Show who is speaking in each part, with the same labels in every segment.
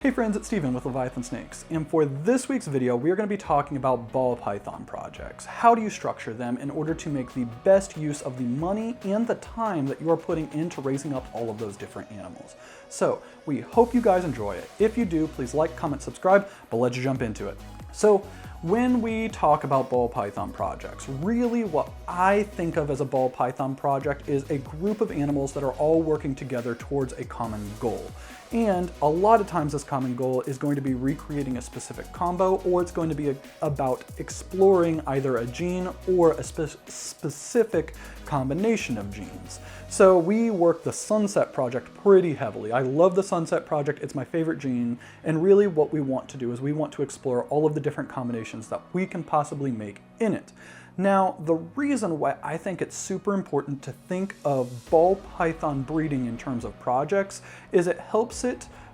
Speaker 1: Hey friends, it's Steven with Leviathan Snakes, and for this week's video, we are going to be talking about ball python projects. How do you structure them in order to make the best use of the money and the time that you are putting into raising up all of those different animals? So, we hope you guys enjoy it. If you do, please like, comment, subscribe, but let's jump into it. So, when we talk about ball python projects, really what I think of as a ball python project is a group of animals that are all working together towards a common goal. And a lot of times this common goal is going to be recreating a specific combo, or it's going to be about exploring either a gene or a specific combination of genes. So we work the Sunset Project pretty heavily. I love the Sunset Project, it's my favorite gene, and really what we want to do is we want to explore all of the different combinations that we can possibly make in it. Now, the reason why I think it's super important to think of ball python breeding in terms of projects is it helps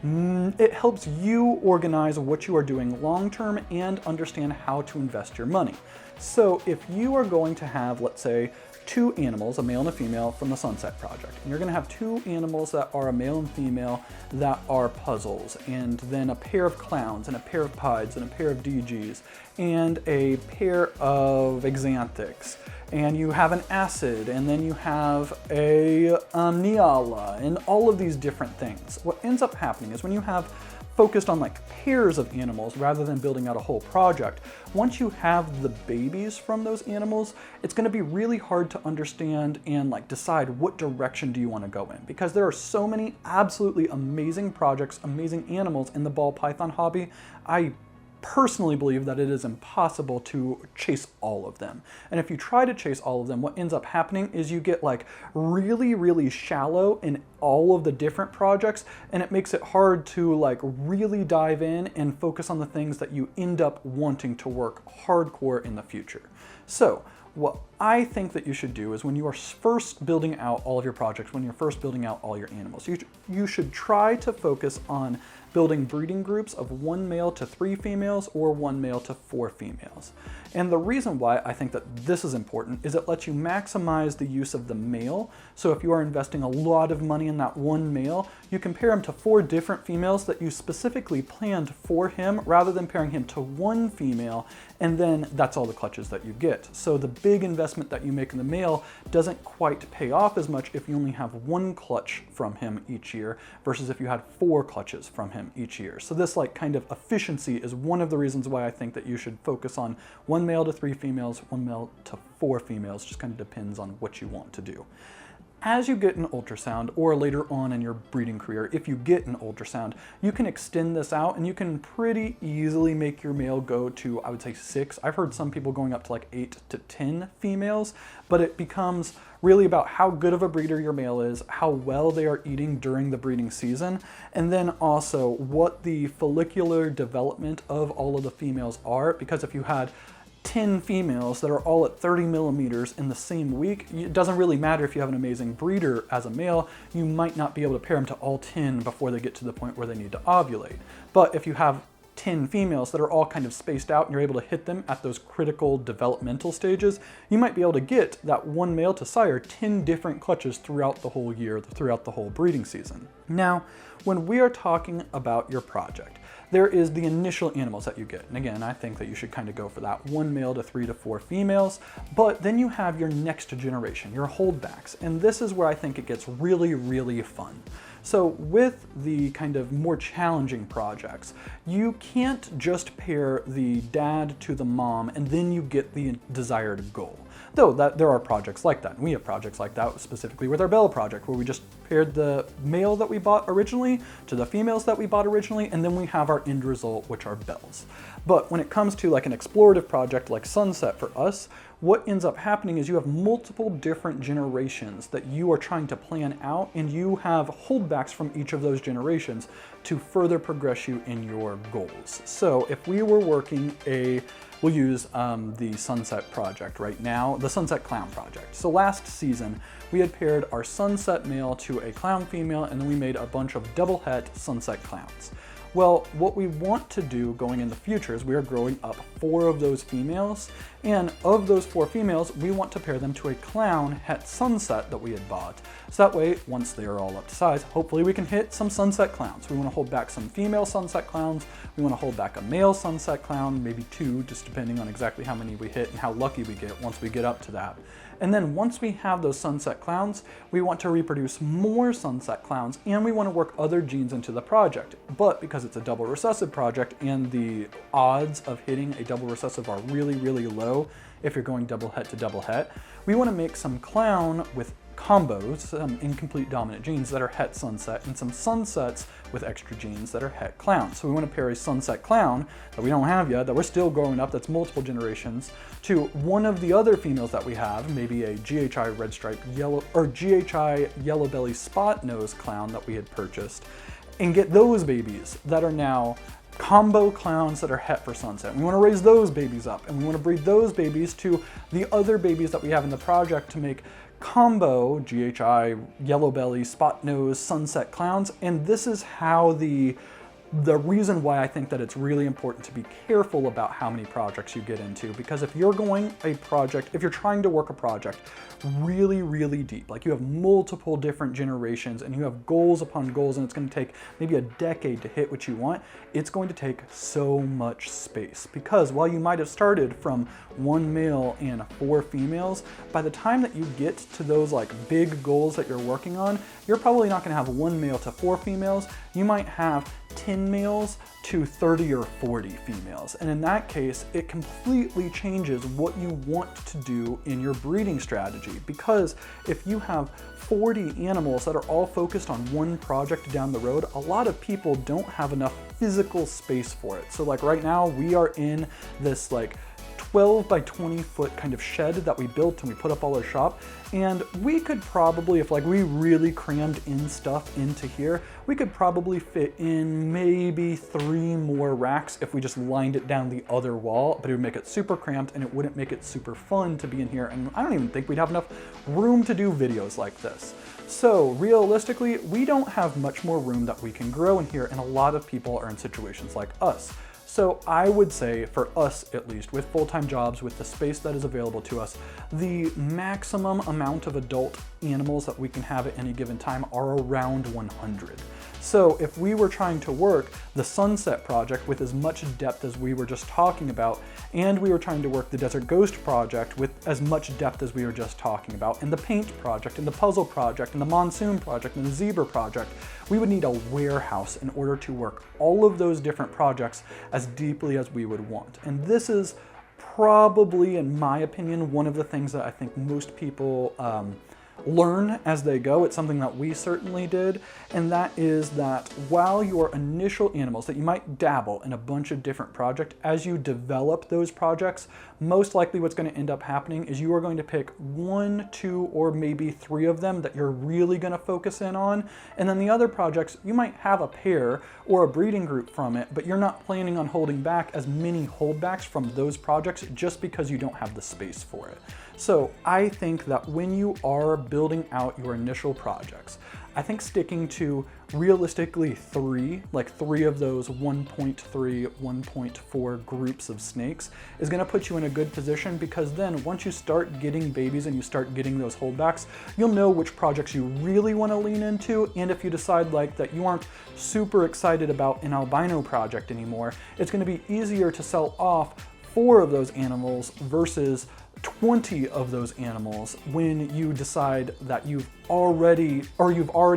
Speaker 1: you organize what you are doing long-term and understand how to invest your money. So if you are going to have, let's say, two animals, a male and a female from the Sunset Project, and you're going to have two animals that are a male and female that are puzzles, and then a pair of clowns, and a pair of pieds, and a pair of DGs, and a pair of Xanthics, and you have an acid, and then you have a Neala, and all of these different things. What ends up happening is when you have focused on like pairs of animals rather than building out a whole project, once you have the babies from those animals, it's going to be really hard to understand and like decide what direction do you want to go in, because there are so many absolutely amazing projects, amazing animals in the ball python hobby. I personally believe that it is impossible to chase all of them. And if you try to chase all of them, what ends up happening is you get like really shallow in all of the different projects, and it makes it hard to like really dive in and focus on the things that you end up wanting to work hardcore in the future. So what I think that you should do is when you are first building out all of your projects, when you're first building out all your animals, you should try to focus on building breeding groups of 1 male to 3 females or 1 male to 4 females. And the reason why I think that this is important is it lets you maximize the use of the male. So if you are investing a lot of money in that one male, you can pair him to 4 different females that you specifically planned for him, rather than pairing him to 1 female, and then that's all the clutches that you get. So the big investment that you make in the male doesn't quite pay off as much if you only have 1 clutch from him each year versus if you had 4 clutches from him each year. So this like kind of efficiency is one of the reasons why I think that you should focus on 1 male to 3 females, 1 male to 4 females, just kind of depends on what you want to do. As you get an ultrasound, or later on in your breeding career, if you get an ultrasound, you can extend this out and you can pretty easily make your male go to, I would say 6. I've heard some people going up to like 8 to 10 females, but it becomes really about how good of a breeder your male is, how well they are eating during the breeding season, and then also what the follicular development of all of the females are, because if you had 10 females that are all at 30 millimeters in the same week, it doesn't really matter if you have an amazing breeder as a male, you might not be able to pair them to all 10 before they get to the point where they need to ovulate. But if you have 10 females that are all kind of spaced out and you're able to hit them at those critical developmental stages, you might be able to get that 1 male to sire 10 different clutches throughout the whole year, throughout the whole breeding season. Now, when we are talking about your project, there is the initial animals that you get. And again, I think that you should kind of go for that 1 male to 3 to 4 females, but then you have your next generation, your holdbacks. And this is where I think it gets really fun. So with the kind of more challenging projects, you can't just pair the dad to the mom and then you get the desired goal. Though there are projects like that. We have projects like that specifically with our Bell project, where we just paired the male that we bought originally to the females that we bought originally, and then we have our end result, which are bells. But when it comes to like an explorative project like Sunset for us, what ends up happening is you have multiple different generations that you are trying to plan out, and you have holdbacks from each of those generations to further progress you in your goals. So if we were working we'll use the Sunset Project right now, the Sunset Clown Project. So last season, we had paired our Sunset male to a clown female, and then we made a bunch of double het Sunset clowns. Well, what we want to do going in the future is we are growing up 4 of those females, and of those 4 females, we want to pair them to a clown het sunset that we had bought. So that way, once they are all up to size, hopefully we can hit some sunset clowns. We want to hold back some female sunset clowns, we want to hold back a male sunset clown, maybe 2, just depending on exactly how many we hit and how lucky we get once we get up to that. And then once we have those sunset clowns, we want to reproduce more sunset clowns, and we want to work other genes into the project. But because it's a double recessive project and the odds of hitting a double recessive are really, really low if you're going double het to double het, we want to make some clown with combos, some incomplete dominant genes that are het sunset, and some sunsets with extra genes that are het clown. So we want to pair a sunset clown that we don't have yet, that we're still growing up, that's multiple generations, to one of the other females that we have, maybe a GHI red stripe yellow, or GHI yellow belly spot nose clown that we had purchased, and get those babies that are now combo clowns that are het for sunset. We want to raise those babies up, and we want to breed those babies to the other babies that we have in the project to make combo GHI yellow belly spot nose sunset clowns. And this is how the reason why I think that it's really important to be careful about how many projects you get into, because if you're going a project, if you're trying to work a project really, really deep, like you have multiple different generations and you have goals upon goals, and it's going to take maybe a decade to hit what you want, it's going to take so much space. Because while you might have started from 1 male and 4 females, by the time that you get to those like big goals that you're working on, you're probably not going to have 1 male to 4 females. You might have 10 males to 30 or 40 females. And in that case, it completely changes what you want to do in your breeding strategy. Because if you have 40 animals that are all focused on one project down the road, a lot of people don't have enough physical space for it. So like right now, we are in this like 12 by 20 foot kind of shed that we built and we put up all our shop. And we could probably, if like we really crammed in stuff into here, we could probably fit in maybe 3 more racks if we just lined it down the other wall, but it would make it super cramped and it wouldn't make it super fun to be in here. And I don't even think we'd have enough room to do videos like this. So realistically, we don't have much more room that we can grow in here, and a lot of people are in situations like us. So I would say, for us at least, with full-time jobs, with the space that is available to us, the maximum amount of adult animals that we can have at any given time are around 100. So if we were trying to work the Sunset project with as much depth as we were just talking about, and we were trying to work the Desert Ghost project with as much depth as we were just talking about, and the Paint project, and the Puzzle project, and the Monsoon project, and the Zebra project, we would need a warehouse in order to work all of those different projects as deeply as we would want. And this is probably, in my opinion, one of the things that I think most people learn as they go. It's something that we certainly did, and that is that while your initial animals, that you might dabble in a bunch of different projects, as you develop those projects, most likely what's going to end up happening is you are going to pick 1, 2, or maybe 3 of them that you're really going to focus in on, and then the other projects, you might have a pair or a breeding group from it, but you're not planning on holding back as many holdbacks from those projects just because you don't have the space for it. So I think that when you are building out your initial projects, I think sticking to realistically 3, like 3 of those 1.3, 1.4 groups of snakes is going to put you in a good position, because then once you start getting babies and you start getting those holdbacks, you'll know which projects you really want to lean into. And if you decide like that you aren't super excited about an albino project anymore, it's going to be easier to sell off 4 of those animals versus 20 of those animals when you decide that you've already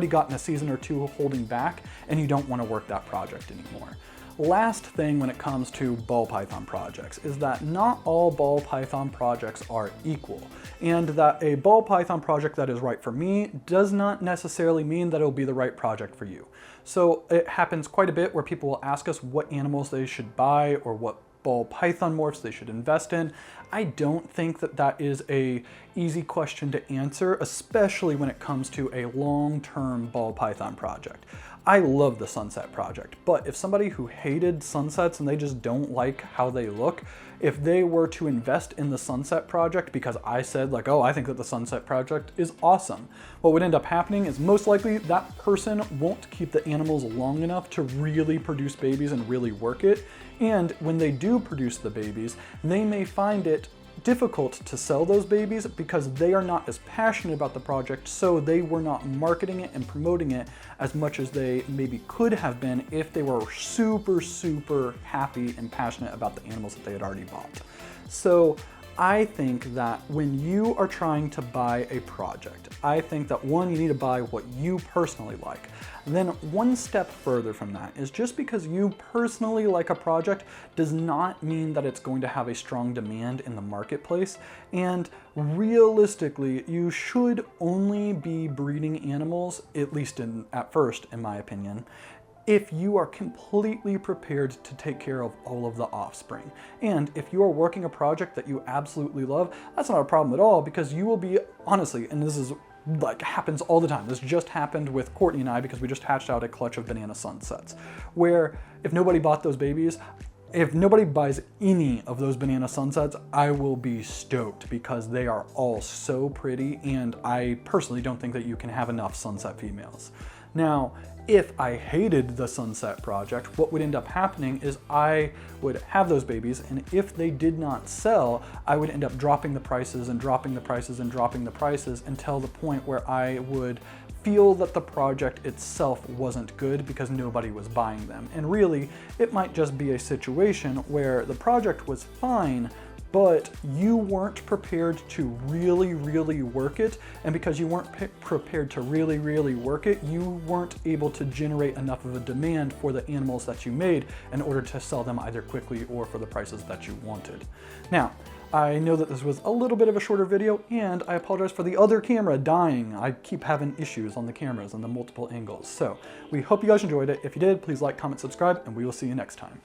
Speaker 1: gotten a season or 2 holding back and you don't want to work that project anymore. Last thing when it comes to ball python projects is that not all ball python projects are equal, and that a ball python project that is right for me does not necessarily mean that it'll be the right project for you. So it happens quite a bit where people will ask us what animals they should buy or what ball python morphs they should invest in. I don't think that that is a easy question to answer, especially when it comes to a long-term ball python project. I love the Sunset Project, but if somebody who hated sunsets and they just don't like how they look, if they were to invest in the Sunset Project because I said like, oh, I think that the Sunset Project is awesome, what would end up happening is most likely that person won't keep the animals long enough to really produce babies and really work it. And when they do produce the babies, they may find it difficult to sell those babies because they are not as passionate about the project, so they were not marketing it and promoting it as much as they maybe could have been if they were super happy and passionate about the animals that they had already bought. So I think that when you are trying to buy a project, I think that one, you need to buy what you personally like. Then one step further from that is just because you personally like a project does not mean that it's going to have a strong demand in the marketplace. And realistically, you should only be breeding animals, at least at first, in my opinion, if you are completely prepared to take care of all of the offspring. And if you are working a project that you absolutely love, that's not a problem at all, because you will be, honestly, and this is like happens all the time. This just happened with Courtney and I because we just hatched out a clutch of banana sunsets, where if nobody bought those babies, if nobody buys any of those banana sunsets, I will be stoked because they are all so pretty, and I personally don't think that you can have enough sunset females. Now, if I hated the Sunset Project, what would end up happening is I would have those babies, and if they did not sell, I would end up dropping the prices and dropping the prices and dropping the prices until the point where I would feel that the project itself wasn't good because nobody was buying them. And really, it might just be a situation where the project was fine, but you weren't prepared to really work it, and because you weren't prepared to really work it, you weren't able to generate enough of a demand for the animals that you made in order to sell them either quickly or for the prices that you wanted. Now, I know that this was a little bit of a shorter video, and I apologize for the other camera dying. I keep having issues on the cameras and the multiple angles. So we hope you guys enjoyed it. If you did, please like, comment, subscribe, and we will see you next time.